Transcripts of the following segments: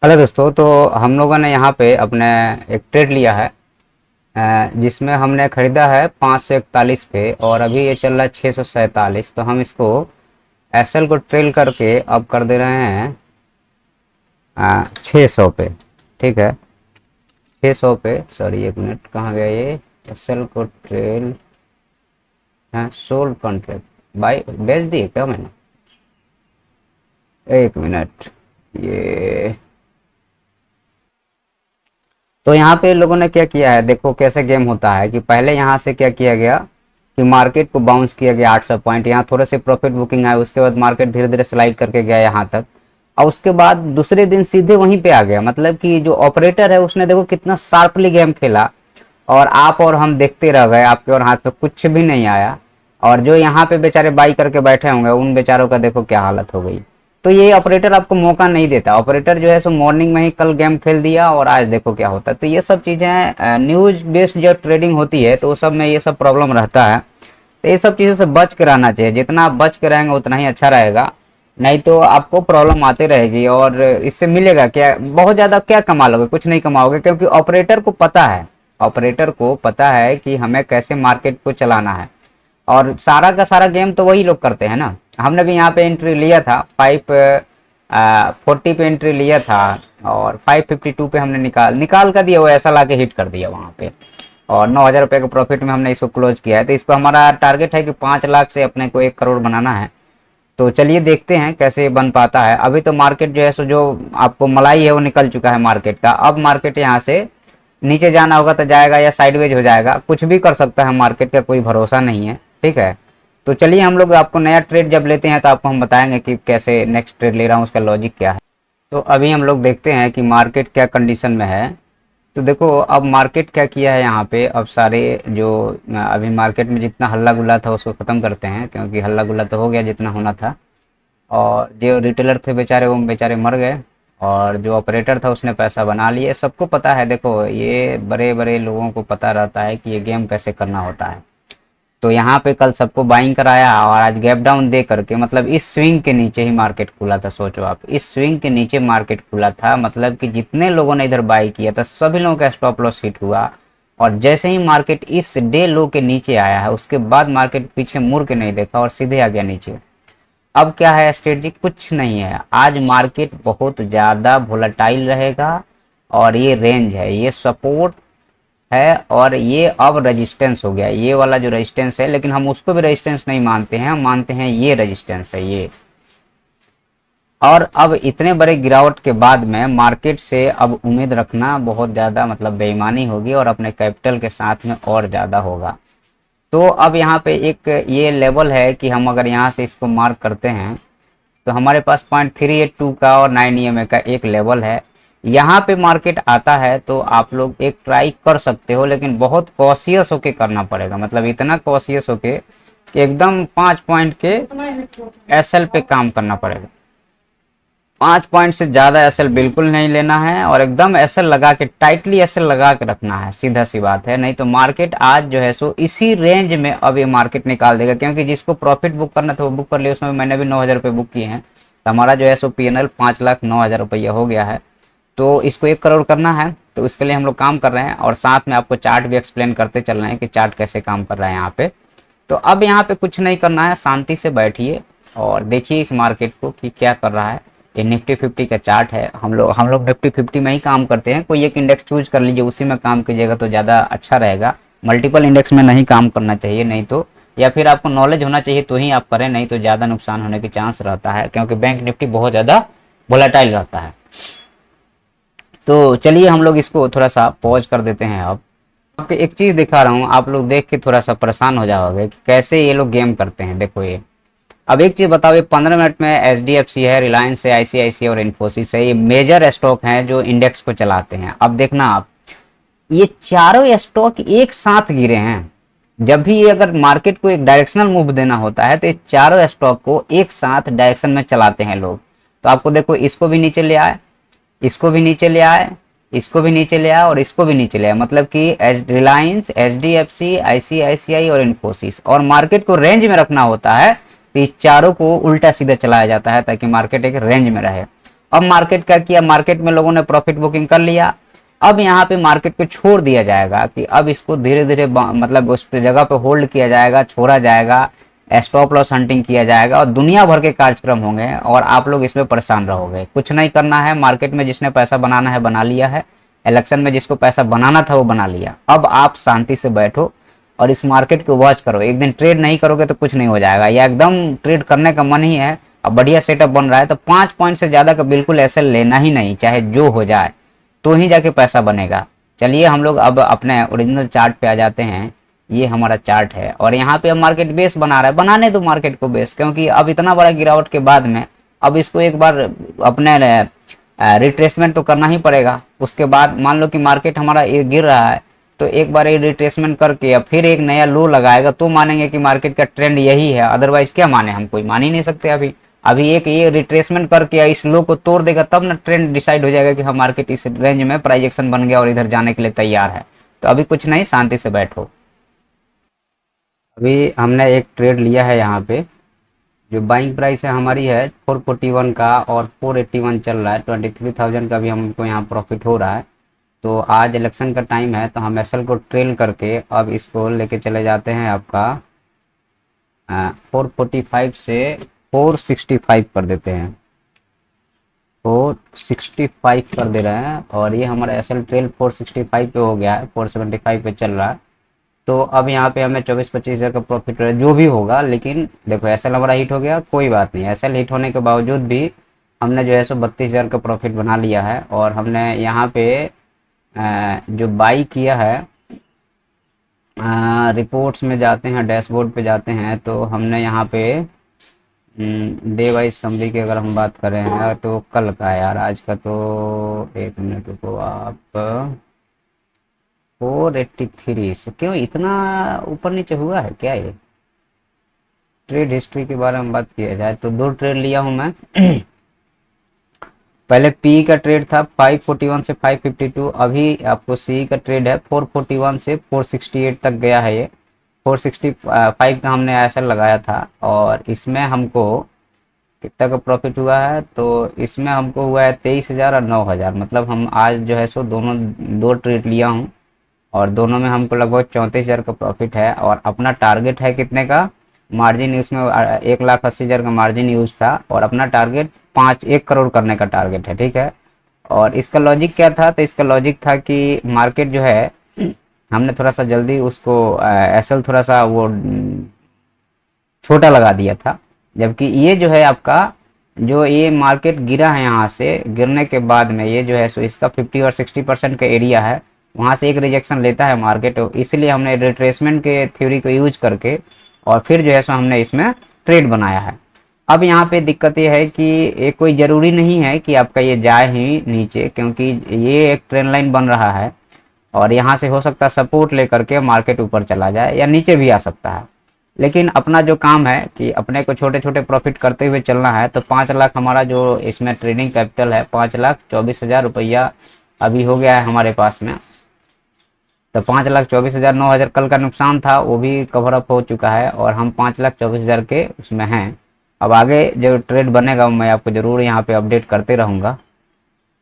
Hello दोस्तों। तो हम लोगों ने यहाँ पे अपने एक ट्रेड लिया है, जिसमें हमने ख़रीदा है 541 पे और अभी ये चल रहा है 647। तो हम इसको एसएल को ट्रेल करके अब कर दे रहे हैं 600 पे। ठीक है, 600 पे। सॉरी, एक मिनट, कहाँ गया ये? एसएल को ट्रेल है, सोल्ड कॉन्ट्रैक्ट बाय बेच दिए क्या मैंने? एक मिनट, ये तो यहाँ पे लोगों ने क्या किया है, देखो कैसे गेम होता है कि पहले यहाँ से क्या किया गया कि मार्केट को बाउंस किया गया 800 पॉइंट, यहाँ थोड़े से प्रॉफिट बुकिंग आए, उसके बाद मार्केट धीरे धीरे स्लाइड करके गया यहाँ तक, और उसके बाद दूसरे दिन सीधे वहीं पे आ गया। मतलब कि जो ऑपरेटर है उसने देखो कितना शार्पली गेम खेला, और आप और हम देखते रह गए, आपके और हाथ पे कुछ भी नहीं आया। और जो यहाँ पे बेचारे बाई करके बैठे होंगे उन बेचारों का देखो क्या हालत हो गई। तो ये ऑपरेटर आपको मौका नहीं देता। ऑपरेटर जो है सो मॉर्निंग में ही कल गेम खेल दिया और आज देखो क्या होता है। तो ये सब चीज़ें न्यूज बेस्ड जो ट्रेडिंग होती है तो उस सब में ये सब प्रॉब्लम रहता है। तो ये सब चीज़ों से बच के रहना चाहिए, जितना आप बच के रहेंगे उतना ही अच्छा रहेगा, नहीं तो आपको प्रॉब्लम आती रहेगी। और इससे मिलेगा क्या? बहुत ज़्यादा क्या कमा लोगे? कुछ नहीं कमाओगे, क्योंकि ऑपरेटर को पता है कि हमें कैसे मार्केट को चलाना है। और सारा का सारा गेम तो वही लोग करते हैं ना। हमने भी यहाँ पे एंट्री लिया था 540 पे एंट्री लिया था, और 552 पे हमने निकाल कर दिया, वो ऐसा लाके हिट कर दिया वहाँ पे, और 9,000 रुपये के प्रॉफिट में हमने इसको क्लोज किया है। तो इस पर हमारा टारगेट है कि 5 लाख से अपने को 1 करोड़ बनाना है। तो चलिए देखते हैं कैसे बन पाता है। अभी तो मार्केट जो है सो जो आपको मलाई है वो निकल चुका है मार्केट का। अब मार्केट यहाँ से नीचे जाना होगा तो जाएगा या साइडवेज हो जाएगा, कुछ भी कर सकता है, मार्केट का कोई भरोसा नहीं है। ठीक है, तो चलिए हम लोग आपको नया ट्रेड जब लेते हैं तो आपको हम बताएंगे कि कैसे नेक्स्ट ट्रेड ले रहा हूँ, उसका लॉजिक क्या है। तो अभी हम लोग देखते हैं कि मार्केट क्या कंडीशन में है। तो देखो अब मार्केट क्या किया है यहाँ पे। अब सारे जो अभी मार्केट में जितना हल्ला गुल्ला था उसको ख़त्म करते हैं, क्योंकि हल्ला गुल्ला तो हो गया जितना होना था। और जो रिटेलर थे बेचारे वो बेचारे मर गए, और जो ऑपरेटर था उसने पैसा बना लिए। सबको पता है, देखो ये बड़े बड़े लोगों को पता रहता है कि ये गेम कैसे करना होता है। तो यहाँ पे कल सबको बाइंग कराया और आज गैप डाउन दे करके, मतलब इस स्विंग के नीचे ही मार्केट खुला था। सोचो आप, इस स्विंग के नीचे मार्केट खुला था, मतलब कि जितने लोगों ने इधर बाई किया था सभी लोगों का स्टॉप लॉस हिट हुआ। और जैसे ही मार्केट इस डे लो के नीचे आया है उसके बाद मार्केट पीछे मुड़ के नहीं देखा और सीधे आ गया नीचे। अब क्या है स्ट्रेटजी? कुछ नहीं है। आज मार्केट बहुत ज़्यादा वोलेटाइल रहेगा, और ये रेंज है, ये सपोर्ट है, और ये अब रेजिस्टेंस हो गया, ये वाला जो रेजिस्टेंस है, लेकिन हम उसको भी रेजिस्टेंस नहीं मानते हैं, हम मानते हैं ये रेजिस्टेंस है ये। और अब इतने बड़े गिरावट के बाद में मार्केट से अब उम्मीद रखना बहुत ज़्यादा मतलब बेईमानी होगी, और अपने कैपिटल के साथ में और ज़्यादा होगा। तो अब यहाँ पे एक ये लेवल है कि हम अगर यहाँ से इसको मार्क करते हैं तो हमारे पास 0.382 का और 9 EMA का एक लेवल है। यहाँ पे मार्केट आता है तो आप लोग एक ट्राई कर सकते हो, लेकिन बहुत कॉशियस होके करना पड़ेगा। मतलब इतना कॉशियस होके कि एकदम 5 पॉइंट के एसएल पे काम करना पड़ेगा। 5 पॉइंट से ज़्यादा एसएल बिल्कुल नहीं लेना है, और एकदम एसएल लगा के, टाइटली एसएल लगा के रखना है, सीधा सी बात है। नहीं तो मार्केट आज जो है सो इसी रेंज में अब ये मार्केट निकाल देगा, क्योंकि जिसको प्रॉफिट बुक करना था वो बुक कर लिया। उसमें मैंने भी 9,000 रुपये बुक किए हैं, तो हमारा जो है सो PNL 5,09,000 हो गया है। तो इसको 1 करोड़ करना है, तो इसके लिए हम लोग काम कर रहे हैं, और साथ में आपको चार्ट भी एक्सप्लेन करते चल रहे हैं कि चार्ट कैसे काम कर रहा है यहाँ पे। तो अब यहाँ पे कुछ नहीं करना है, शांति से बैठिए और देखिए इस मार्केट को कि क्या कर रहा है। ये निफ्टी 50 का चार्ट है। हम लोग निफ्टी 50 में ही काम करते हैं। कोई एक इंडेक्स चूज कर लीजिए, उसी में काम कीजिएगा तो ज़्यादा अच्छा रहेगा। मल्टीपल इंडेक्स में नहीं काम करना चाहिए, नहीं तो, या फिर आपको नॉलेज होना चाहिए तो ही आप करें, नहीं तो ज़्यादा नुकसान होने के चांस रहता है, क्योंकि बैंक निफ्टी बहुत ज़्यादा वोलेटाइल रहता है। तो चलिए हम लोग इसको थोड़ा सा पॉज कर देते हैं। अब आपको एक चीज़ दिखा रहा हूँ, आप लोग देख के थोड़ा सा परेशान हो जाओगे कि कैसे ये लोग गेम करते हैं। देखो ये, अब एक चीज़ बताओ, ये 15 मिनट में HDFC है, रिलायंस है, ICICI और इन्फोसिस है, ये मेजर स्टॉक हैं जो इंडेक्स को चलाते हैं। अब देखना आप, ये चारों स्टॉक एक साथ गिरे हैं। जब भी ये अगर मार्केट को एक डायरेक्शनल मूव देना होता है तो ये चारों स्टॉक को एक साथ डायरेक्शन में चलाते हैं लोग। तो आपको देखो, इसको भी नीचे ले आए, इसको भी नीचे ले आए, इसको भी नीचे ले आए, और इसको भी नीचे ले आए। मतलब कि रिलायंस, HDFC, ICICI और इन्फोसिस, और मार्केट को रेंज में रखना होता है तो इस चारों को उल्टा सीधा चलाया जाता है ताकि मार्केट एक रेंज में रहे। अब मार्केट क्या किया, मार्केट में लोगों ने प्रॉफिट बुकिंग कर लिया। अब यहाँ पे मार्केट को छोड़ दिया जाएगा कि अब इसको धीरे धीरे मतलब उस जगह पे होल्ड किया जाएगा, छोड़ा जाएगा, स्टॉप लॉस हंटिंग किया जाएगा और दुनिया भर के कार्यक्रम होंगे और आप लोग इसमें परेशान रहोगे। कुछ नहीं करना है, मार्केट में जिसने पैसा बनाना है बना लिया है, इलेक्शन में जिसको पैसा बनाना था वो बना लिया। अब आप शांति से बैठो और इस मार्केट को वॉच करो। एक दिन ट्रेड नहीं करोगे तो कुछ नहीं हो जाएगा, या एकदम ट्रेड करने का मन ही है, अब बढ़िया सेटअप बन रहा है तो 5 पॉइंट से ज़्यादा का बिल्कुल ऐसे लेना ही नहीं, चाहे जो हो जाए, तो ही जाके पैसा बनेगा। चलिए हम लोग अब अपने ओरिजिनल चार्ट पे आ जाते हैं। ये हमारा चार्ट है और यहाँ पे अब मार्केट बेस बना रहा है, बनाने दो मार्केट को बेस, क्योंकि अब इतना बड़ा गिरावट के बाद में अब इसको एक बार अपने रिट्रेसमेंट तो करना ही पड़ेगा। उसके बाद मान लो कि मार्केट हमारा ये गिर रहा है तो एक बार ये रिट्रेसमेंट करके या फिर एक नया लो लगाएगा तो मानेंगे कि मार्केट का ट्रेंड यही है, अदरवाइज क्या माने, हम कोई मान ही नहीं सकते। अभी अभी एक ये रिट्रेसमेंट करके या इस लो को तोड़ देगा तब ना ट्रेंड डिसाइड हो जाएगा कि हाँ मार्केट इस रेंज में प्राइस एक्शन बन गया और इधर जाने के लिए तैयार है। तो अभी कुछ नहीं, शांति से बैठो। अभी हमने एक ट्रेड लिया है यहाँ पे, जो बाइंग प्राइस है हमारी है 441 का और 481 चल रहा है, 23,000 का भी हमको यहाँ प्रॉफिट हो रहा है। तो आज इलेक्शन का टाइम है तो हम एसएल को ट्रेल करके अब इसको लेके चले जाते हैं आपका 445 से 465 कर देते हैं, 465 कर दे रहे हैं और ये हमारा एसएल ट्रेल 465 पे हो गया है, 475 पे चल रहा है। तो अब यहाँ पे हमें 24-25 हज़ार का प्रॉफिट जो भी होगा, लेकिन देखो एसएल हमारा हिट हो गया, कोई बात नहीं, एसएल हिट होने के बावजूद भी हमने जो है सो 32,000 का प्रॉफिट बना लिया है। और हमने यहाँ पे जो बाई किया है, रिपोर्ट्स में जाते हैं, डैशबोर्ड पे जाते हैं तो हमने यहाँ पे डे वाइज समरी की अगर हम बात करें हैं तो कल का है यार, आज का तो 1 मिनट रुको आप, 483 से क्यों इतना ऊपर नीचे हुआ है क्या? ये ट्रेड हिस्ट्री के बारे में बात किया जाए तो 2 ट्रेड लिया हूं मैं। पहले पी का ट्रेड था 541 से 552, अभी आपको सी का ट्रेड है 441 से 468 तक गया है। ये 465 का हमने ऐसा लगाया था और इसमें हमको कितना का प्रॉफिट हुआ है, तो इसमें हमको हुआ है 23,000 और 9,000। मतलब हम आज जो है सो दोनों 2 ट्रेड लिया हूँ और दोनों में हमको लगभग 34,000 का प्रॉफिट है। और अपना टारगेट है कितने का, मार्जिन उसमें 1,80,000 का मार्जिन यूज था और अपना टारगेट 1 करोड़ करने का टारगेट है, ठीक है। और इसका लॉजिक क्या था, तो इसका लॉजिक था कि मार्केट जो है हमने थोड़ा सा जल्दी उसको एसएल थोड़ा सा वो छोटा लगा दिया था, जबकि ये जो है आपका जो ये मार्केट गिरा है, यहाँ से गिरने के बाद में ये जो है सो इसका 50 और 60% का एरिया है, वहाँ से एक रिजेक्शन लेता है मार्केट, इसलिए हमने रिट्रेसमेंट के थ्योरी को यूज करके और फिर जो है सो हमने इसमें ट्रेड बनाया है। अब यहाँ पे दिक्कत ये है कि ये कोई ज़रूरी नहीं है कि आपका ये जाए ही नीचे, क्योंकि ये एक ट्रेंड लाइन बन रहा है और यहाँ से हो सकता है सपोर्ट लेकर के मार्केट ऊपर चला जाए या नीचे भी आ सकता है। लेकिन अपना जो काम है कि अपने को छोटे छोटे प्रॉफिट करते हुए चलना है। तो 5 लाख हमारा जो इसमें ट्रेडिंग कैपिटल है, 5,24,000 रुपया अभी हो गया है हमारे पास में। तो 5,24,000, 9,000 कल का नुकसान था वो भी कवर अप हो चुका है और हम 5,24,000 के उसमें हैं। अब आगे जो ट्रेड बनेगा मैं आपको ज़रूर यहाँ पे अपडेट करते रहूँगा।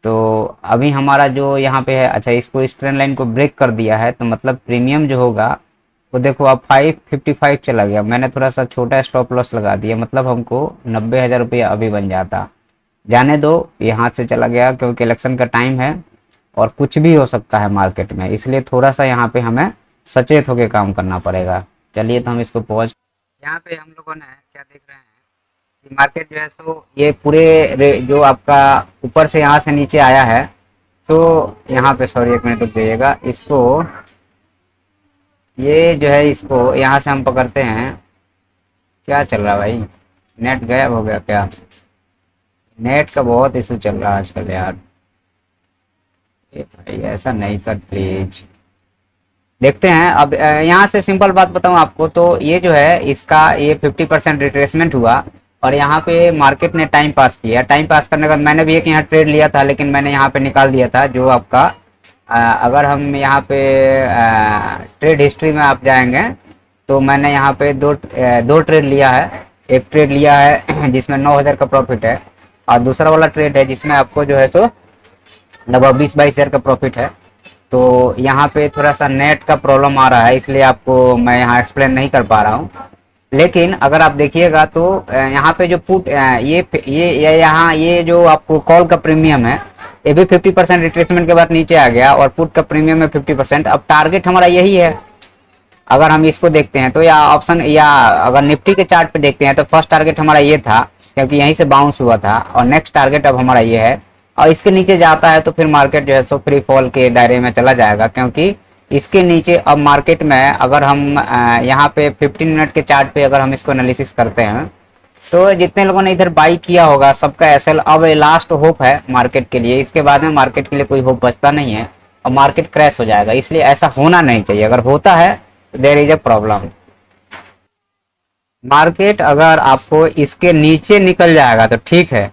तो अभी हमारा जो यहाँ पे है, अच्छा इसको इस ट्रेंड लाइन को ब्रेक कर दिया है तो मतलब प्रीमियम जो होगा वो देखो अब 555 चला गया। मैंने थोड़ा सा छोटा स्टॉप लॉस लगा दिया, मतलब हमको 90,000 रुपया अभी बन जाता। जाने दो, ये हाथ से चला गया क्योंकि इलेक्शन का टाइम है और कुछ भी हो सकता है मार्केट में, इसलिए थोड़ा सा यहाँ पे हमें सचेत होकर काम करना पड़ेगा। चलिए तो हम इसको पॉज, यहाँ पे हम लोगों ने क्या देख रहे हैं कि मार्केट जो है सो ये पूरे जो आपका ऊपर से यहाँ से नीचे आया है, तो यहाँ पे सॉरी 1 मिनट रुक जाइएगा, इसको ये जो है इसको यहाँ से हम पकड़ते हैं। क्या चल रहा भाई, नेट गायब हो गया क्या? नेट का बहुत इशू चल रहा है आजकल यार। भाई ऐसा नहीं कर प्लीज। देखते हैं अब यहाँ से सिंपल बात बताऊँ आपको, तो ये जो है इसका ये 50% रिट्रेसमेंट हुआ और यहाँ पे मार्केट ने टाइम पास किया। टाइम पास करने के बाद मैंने भी एक यहाँ ट्रेड लिया था, लेकिन मैंने यहाँ पे निकाल दिया था। जो आपका अगर हम यहाँ पे ट्रेड हिस्ट्री में आप जाएंगे तो मैंने यहाँ पे दो ट्रेड लिया है। एक ट्रेड लिया है जिसमें 9,000 का प्रॉफिट है। और दूसरा वाला ट्रेड है जिसमें आपको जो है सो लगभग 20-22 हज़ार का प्रॉफिट है। तो यहाँ पे थोड़ा सा नेट का प्रॉब्लम आ रहा है, इसलिए आपको मैं यहाँ एक्सप्लेन नहीं कर पा रहा हूँ। लेकिन अगर आप देखिएगा तो यहाँ पे जो पुट ये यहाँ ये जो आपको कॉल का प्रीमियम है ये भी 50% रिट्रेसमेंट के बाद नीचे आ गया, और पुट का प्रीमियम है 50%। अब टारगेट हमारा यही है। अगर हम इसको देखते हैं तो, या ऑप्शन, या अगर निफ्टी के चार्ट पे देखते हैं तो फर्स्ट टारगेट हमारा ये था, क्योंकि यहीं से बाउंस हुआ था, और नेक्स्ट टारगेट अब हमारा ये है। और इसके नीचे जाता है तो फिर मार्केट जो है सो फ्री फॉल के दायरे में चला जाएगा, क्योंकि इसके नीचे अब मार्केट में अगर हम यहाँ पे 15 मिनट के चार्ट पे अगर हम इसको एनालिसिस करते हैं तो जितने लोगों ने इधर बाई किया होगा सबका एसएल अब लास्ट होप है मार्केट के लिए। इसके बाद में मार्केट के लिए कोई होप बचता नहीं है और मार्केट क्रैश हो जाएगा, इसलिए ऐसा होना नहीं चाहिए। अगर होता है there is a problem. Market अगर आपको इसके नीचे निकल जाएगा तो ठीक है,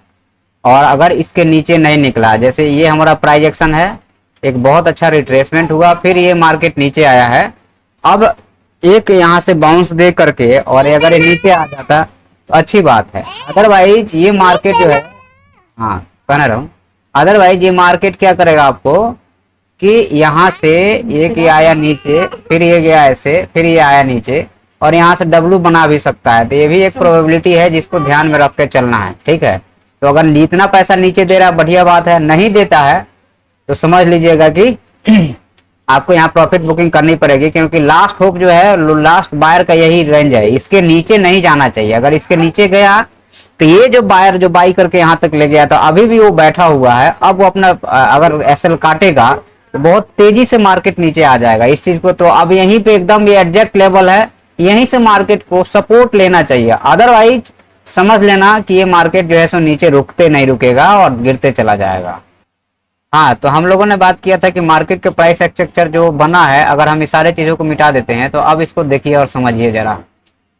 और अगर इसके नीचे नहीं निकला, जैसे ये हमारा प्राइस एक्शन है, एक बहुत अच्छा रिट्रेसमेंट हुआ, फिर ये मार्केट नीचे आया है। अब एक यहाँ से बाउंस दे करके और अगर ये नीचे आ जाता तो अच्छी बात है। अदरवाइज ये मार्केट जो है, हाँ कहना रहा हूँ, अदरवाइज ये मार्केट क्या करेगा आपको कि यहाँ से एक ये आया नीचे, फिर ये गया ऐसे, फिर ये आया नीचे, और यहाँ से डब्लू बना भी सकता है। तो ये भी एक प्रोबेबिलिटी है जिसको ध्यान में रख के चलना है, ठीक है। तो अगर इतना पैसा नीचे दे रहा है बढ़िया बात है, नहीं देता है तो समझ लीजिएगा कि आपको यहाँ प्रॉफिट बुकिंग करनी पड़ेगी, क्योंकि लास्ट होप जो है, लास्ट बायर का यही रेंज है, इसके नीचे नहीं जाना चाहिए। अगर इसके नीचे गया तो ये जो बायर जो बाई करके यहाँ तक ले गया तो अभी भी वो बैठा हुआ है, अब वो अपना अगर एसएल काटेगा तो बहुत तेजी से मार्केट नीचे आ जाएगा इस चीज को। तो अब यहीं पे एकदम ये एग्जैक्ट लेवल है, यहीं से मार्केट को सपोर्ट लेना चाहिए। अदरवाइज समझ लेना कि ये मार्केट जो है सो नीचे रुकते नहीं रुकेगा और गिरते चला जाएगा। हाँ, तो हम लोगों ने बात किया था कि मार्केट के प्राइस स्ट्रक्चर जो बना है, अगर हम इस सारे चीजों को मिटा देते हैं तो अब इसको देखिए और समझिए जरा।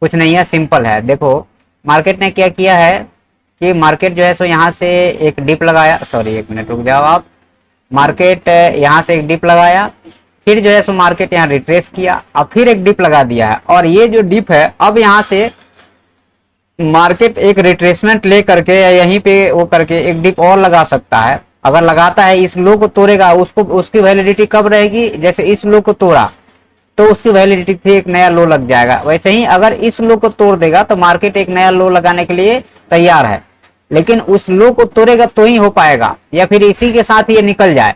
कुछ नहीं है, सिंपल है। देखो मार्केट ने क्या किया है कि मार्केट जो है सो यहाँ से एक डिप लगाया, सॉरी एक मिनट रुक जाओ आप। मार्केट यहाँ से एक डिप लगाया, फिर जो है सो मार्केट यहाँ रिट्रेस किया, अब फिर एक डिप लगा दिया है, और ये जो डिप है अब यहाँ से मार्केट एक रिट्रेसमेंट ले करके या यहीं पे वो करके एक डिप और लगा सकता है। अगर लगाता है, इस लो को तोड़ेगा, उसको उसकी वैलिडिटी कब रहेगी, जैसे इस लो को तोड़ा तो उसकी वैलिडिटी थी एक नया लो लग जाएगा। वैसे ही अगर इस लो को तोड़ देगा तो मार्केट एक नया लो लगाने के लिए तैयार है, लेकिन उस लो को तोड़ेगा तो ही हो पाएगा, या फिर इसी के साथ ये निकल जाए,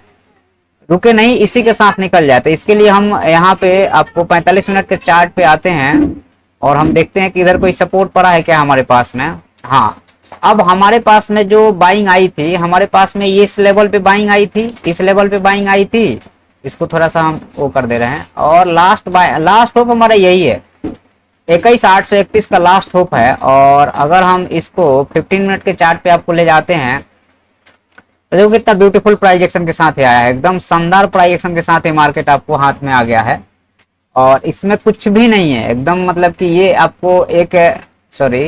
रुके नहीं, इसी के साथ निकल जाए। तो इसके लिए हम यहाँ पे आपको 45 मिनट के चार्ट पे आते हैं और हम देखते हैं कि इधर कोई सपोर्ट पड़ा है क्या हमारे पास में। हाँ, अब हमारे पास में जो बाइंग आई थी, हमारे पास में ये इस लेवल पे बाइंग आई थी, इस लेवल पे बाइंग आई थी, इसको थोड़ा सा हम वो कर दे रहे हैं। और लास्ट होप हमारा यही है, 21,831 का लास्ट होप है। और अगर हम इसको 15 मिनट के चार्ट पे आपको ले जाते हैं तो देखो कितना ब्यूटीफुल प्राइस एक्शन के साथ आया है, एकदम शानदार प्राइस एक्शन के साथ ये मार्केट आपको हाथ में आ गया है, और इसमें कुछ भी नहीं है एकदम, मतलब कि ये आपको एक, सॉरी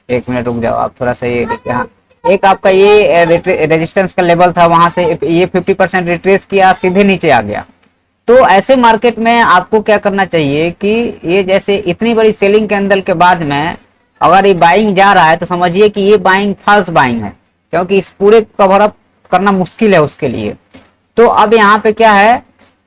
एक मिनट रुक जाओ आप थोड़ा सा, ये हाँ, एक आपका ये रेजिस्टेंस का लेवल था, वहां से ये 50% रिट्रेस किया, सीधे नीचे आ गया। तो ऐसे मार्केट में आपको क्या करना चाहिए कि ये जैसे इतनी बड़ी सेलिंग कैंडल के बाद में अगर ये बाइंग जा रहा है तो समझिए कि ये बाइंग फॉल्स बाइंग है, क्योंकि इस पूरे कवर अप करना मुश्किल है उसके लिए। तो अब यहाँ पे क्या है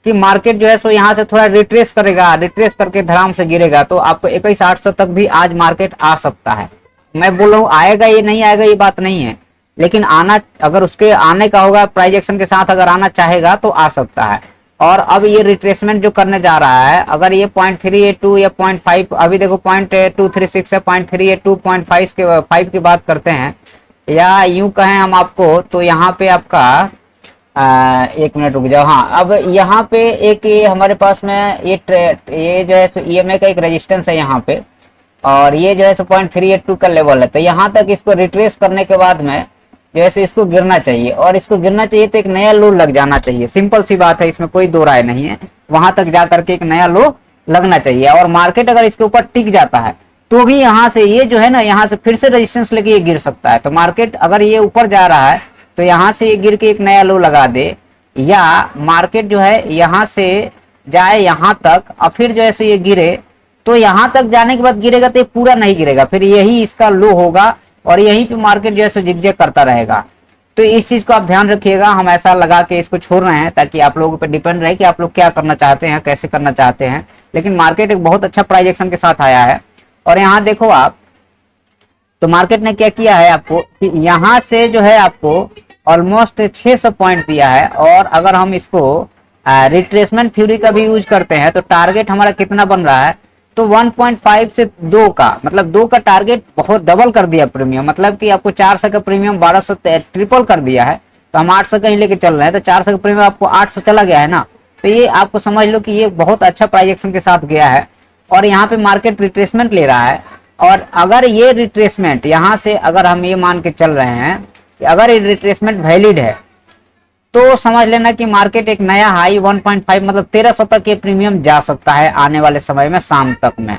कि मार्केट जो है सो यहाँ से थोड़ा रिट्रेस करेगा, रिट्रेस करके धड़ाम से गिरेगा, तो आपको 21,800 तक भी आज मार्केट आ सकता है। मैं बोल रहा हूँ आएगा ये नहीं आएगा ये बात नहीं है, लेकिन आना, अगर उसके आने का होगा प्राइस एक्शन के साथ, अगर आना चाहेगा तो आ सकता है। और अब ये रिट्रेसमेंट जो करने जा रहा है, अगर ये 0.382 या 0.5, अभी देखो 0.236 है, 0.382 0.5 की बात करते हैं, या यूं कहें हम आपको, तो यहाँ पे आपका एक मिनट रुक जाओ। हाँ, अब यहाँ पे एक ये हमारे पास में ये जो है सो EMA का एक रेजिस्टेंस है यहाँ पे, और ये जो है सो 0.382 का लेवल है। तो यहाँ तक इसको रिट्रेस करने के बाद में जो है सो इसको गिरना चाहिए, और इसको गिरना चाहिए तो एक नया लो लग जाना चाहिए, सिंपल सी बात है, इसमें कोई दो राय नहीं है। वहां तक जा करके एक नया लो लगना चाहिए, और मार्केट अगर इसके ऊपर टिक जाता है तो भी यहाँ से ये जो है ना, यहाँ से फिर से रेजिस्टेंस लेके ये गिर सकता है। तो मार्केट अगर ये ऊपर जा रहा है तो यहाँ से ये गिर के एक नया लो लगा दे, या मार्केट जो है यहाँ से जाए यहाँ तक और फिर जो है सो ये गिरे, तो यहाँ तक जाने के बाद गिरेगा तो ये पूरा नहीं गिरेगा, फिर यही इसका लो होगा, और यहीं पे मार्केट जो है सो जिगजैग करता रहेगा। तो इस चीज को आप ध्यान रखिएगा। हम ऐसा लगा के इसको छोड़ रहे हैं ताकि आप लोगों पर डिपेंड रहे कि आप लोग क्या करना चाहते हैं, कैसे करना चाहते हैं। लेकिन मार्केट एक बहुत अच्छा प्राइस एक्शन के साथ आया है। और यहाँ देखो आप, तो मार्केट ने क्या किया है आपको कि यहाँ से जो है आपको ऑलमोस्ट 600 पॉइंट दिया है। और अगर हम इसको रिट्रेसमेंट थ्योरी का भी यूज करते हैं तो टारगेट हमारा कितना बन रहा है, तो 1.5 से 2 का, मतलब 2 का टारगेट बहुत डबल कर दिया प्रीमियम। मतलब कि आपको 400 का प्रीमियम 1200 ट्रिपल कर दिया है। तो हम 800 का ही लेके चल रहे हैं, तो 400 का प्रीमियम आपको 800 चला गया है ना। तो ये आपको समझ लो कि ये बहुत अच्छा प्राइस एक्शन के साथ गया है। और यहाँ पे मार्केट रिट्रेसमेंट ले रहा है। और अगर ये रिट्रेसमेंट यहाँ से, अगर हम ये मान के चल रहे हैं कि अगर ये रिट्रेसमेंट वैलिड है, तो समझ लेना कि मार्केट एक नया हाई 1.5 मतलब 1300 तक ये प्रीमियम जा सकता है आने वाले समय में, शाम तक में।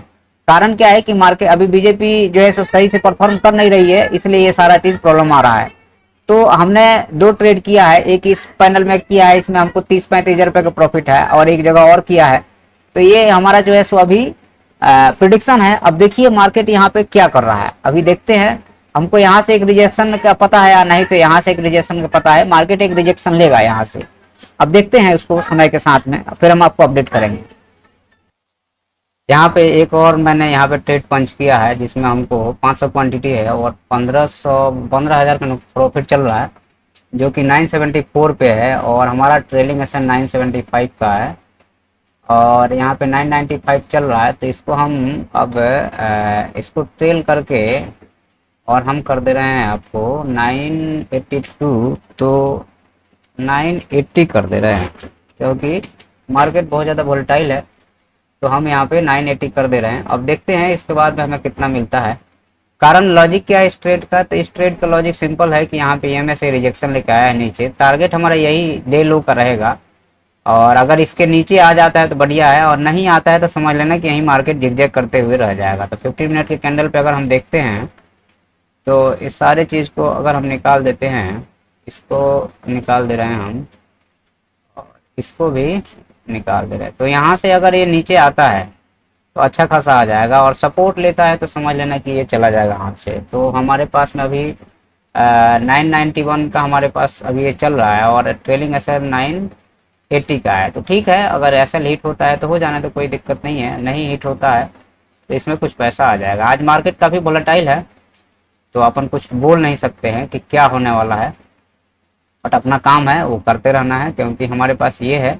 कारण क्या है कि मार्केट अभी बीजेपी जो है सो सही से परफॉर्म कर नहीं रही है, इसलिए ये सारा चीज प्रॉब्लम आ रहा है। तो हमने 2 ट्रेड किया है, एक इस पैनल में किया है, इसमें हमको 30-35 हजार रुपए का प्रॉफिट है, और एक जगह और किया है। तो ये हमारा जो है सो अभी प्रिडिक्शन है। अब देखिए मार्केट यहाँ पे क्या कर रहा है, अभी देखते हैं। हमको यहाँ से एक रिजेक्शन का पता है या नहीं, तो यहाँ से एक रिजेक्शन का पता है, मार्केट एक रिजेक्शन लेगा यहाँ से। अब देखते हैं उसको समय के साथ में, फिर हम आपको अपडेट करेंगे। यहाँ पे एक और मैंने यहाँ पे ट्रेड पंच किया है, जिसमें हमको 500 क्वांटिटी है और 15,000 का प्रॉफिट चल रहा है, जो कि 974 पे है। और हमारा ट्रेलिंग एसेट 975 का है, और यहाँ पे 995 चल रहा है। तो इसको हम अब इसको ट्रेल करके, और हम कर दे रहे हैं आपको 982, तो 980 कर दे रहे हैं, क्योंकि मार्केट बहुत ज़्यादा वोलेटाइल है। तो हम यहाँ पे 980 कर दे रहे हैं। अब देखते हैं इसके बाद में हमें कितना मिलता है। कारण लॉजिक क्या है इस ट्रेड का, तो इस ट्रेड का लॉजिक सिंपल है कि यहाँ पे EMA से रिजेक्शन लेके आया है नीचे, टारगेट हमारा यही डे लो का रहेगा। और अगर इसके नीचे आ जाता है तो बढ़िया है, और नहीं आता है तो समझ लेना कि यही मार्केट जिगजैग करते हुए रह जाएगा। तो 50 मिनट के कैंडल पे अगर हम देखते हैं, तो इस सारे चीज़ को अगर हम निकाल देते हैं, इसको निकाल दे रहे हैं हम, और इसको भी निकाल दे रहे हैं। तो यहाँ से अगर ये नीचे आता है तो अच्छा खासा आ जाएगा, और सपोर्ट लेता है तो समझ लेना कि ये चला जाएगा हाथ से। तो हमारे पास में अभी 991 का हमारे पास अभी ये चल रहा है, और ट्रेलिंग एसेट 980 का है। तो ठीक है, अगर ऐसा हिट होता है तो हो जाने तो कोई दिक्कत नहीं है, नहीं हिट होता है तो इसमें कुछ पैसा आ जाएगा। आज मार्केट काफ़ी वोलेटाइल है, तो अपन कुछ बोल नहीं सकते हैं कि क्या होने वाला है, बट अपना काम है वो करते रहना है, क्योंकि हमारे पास ये है,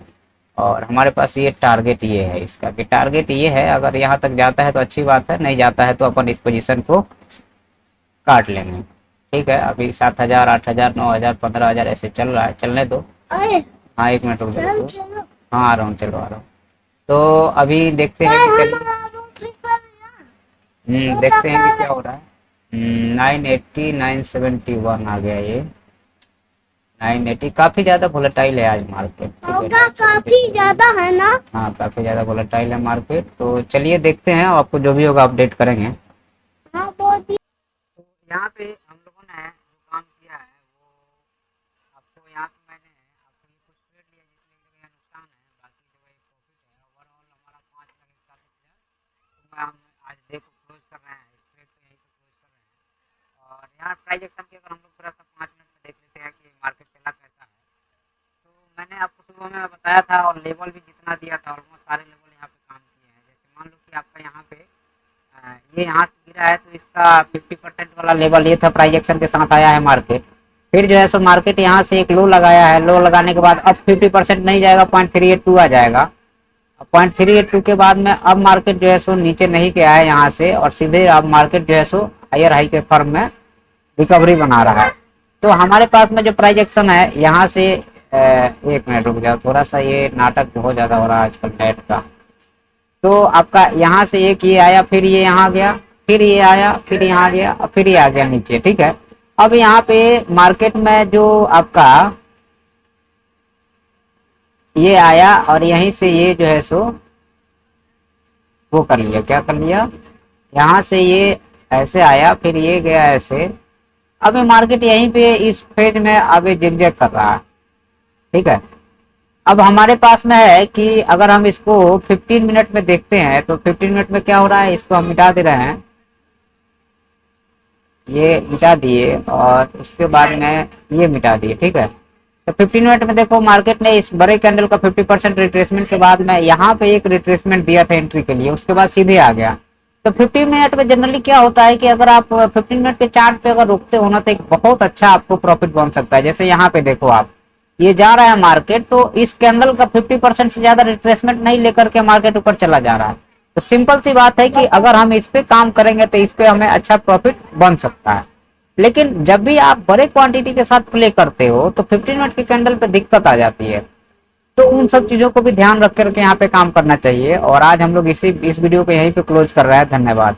और हमारे पास ये टारगेट ये है इसका, कि टारगेट ये है। अगर यहाँ तक जाता है तो अच्छी बात है, नहीं जाता है तो अपन इस पोजीशन को काट लेंगे। ठीक है, अभी 7,000, 8,000, 9,000, 15,000 ऐसे चल रहा है, चलने दो। हाँ, 1 मिनट रुक जाओ। हाँ, आ रहा हूँ, चलो आ रहा हूँ। तो अभी देखते हैं कि देखते हैं कि क्या हो रहा है। 980, 971 आ गया ये 980। काफी ज्यादा वोलेटाइल है आज मार्केट, काफी ज्यादा है ना। हाँ, काफी ज्यादा वोलेटाइल है मार्केट। तो चलिए देखते हैं, आपको जो भी होगा अपडेट करेंगे। हाँ, बहुत ही। तो यहाँ पे हम लोगों ने जो काम किया है वो आपको, यहाँ पे मैंने आपको ये कुछ ट्रेड लिया जिसमें एक जगह नुकसान है, बाकी जगह प्रॉफिट है। ओवरऑल हमारा 5,41,000। तो हम आज डे को क्लोज कर रहे हैं, इस ट्रेड को यहीं पे क्लोज कर रहे हैं। और यहाँ प्राइस एक्शन की अगर हम लोग थोड़ा सा 5 मिनट में देख लेते हैं कि मार्केट चला कैसा है। तो मैंने आपको सुबह में बताया था, और लेवल भी जितना दिया था ऑलमोस्ट सारे लेवल यहाँ पे काम किए हैं। जैसे मान लो कि आपका यहाँ पे ये यहाँ से गिरा है, तो इसका 50% वाला लेवल ये था, प्राइस एक्शन के साथ आया है मार्केट। फिर जो है सो मार्केट यहाँ से एक लो लगाया है, लो लगाने के बाद अब 50% नहीं जाएगा, 0.382 आ जाएगा। 0.382 के बाद में अब मार्केट जो है सो नीचे नहीं गया है यहाँ से, और सीधे अब मार्केट जो है सो हायर हाई के फर्म में रिकवरी बना रहा है। तो हमारे पास में जो प्राइस एक्शन है यहाँ से 1 मिनट रुक जाओ, थोड़ा सा ये नाटक बहुत ज्यादा हो रहा है आजकल नेट का। तो आपका यहाँ से एक ये आया, फिर ये यहाँ गया, फिर ये आया, फिर यहाँ गया, और फिर ये आ गया नीचे। ठीक है, अब यहाँ पे मार्केट में जो आपका ये आया, और यहीं से ये जो है सो वो कर लिया, क्या कर लिया, यहाँ से ये ऐसे आया, फिर ये गया ऐसे। अब ये मार्केट यहीं पे इस फेज में अभी जिगजैग कर रहा है। ठीक है, अब हमारे पास में है कि अगर हम इसको 15 मिनट में देखते हैं, तो 15 मिनट में क्या हो रहा है, इसको हम मिटा दे रहे हैं। ये मिटा दिए और उसके बाद में ये मिटा दिए, ठीक है। तो 15 मिनट में देखो मार्केट ने इस बड़े कैंडल का 50% रिट्रेसमेंट के बाद में यहाँ पे एक रिट्रेसमेंट दिया था एंट्री के लिए, उसके बाद सीधे आ गया। तो 15 मिनट में जनरली क्या होता है कि अगर आप 15 मिनट के चार्ट पे अगर रुकते हो ना तो एक बहुत अच्छा आपको प्रॉफिट बन सकता है। जैसे यहाँ पे देखो आप, ये जा रहा है मार्केट, तो इस कैंडल का 50% से ज्यादा रिट्रेसमेंट नहीं लेकर के मार्केट ऊपर चला जा रहा है। तो सिंपल सी बात है कि अगर हम इस पे काम करेंगे तो इस पे हमें अच्छा प्रॉफिट बन सकता है। लेकिन जब भी आप बड़े क्वांटिटी के साथ प्ले करते हो तो 15 मिनट की कैंडल पे दिक्कत आ जाती है। तो उन सब चीजों को भी ध्यान रख करके यहाँ पे काम करना चाहिए। और आज हम लोग इस वीडियो को यहीं पे क्लोज कर रहे हैं। धन्यवाद।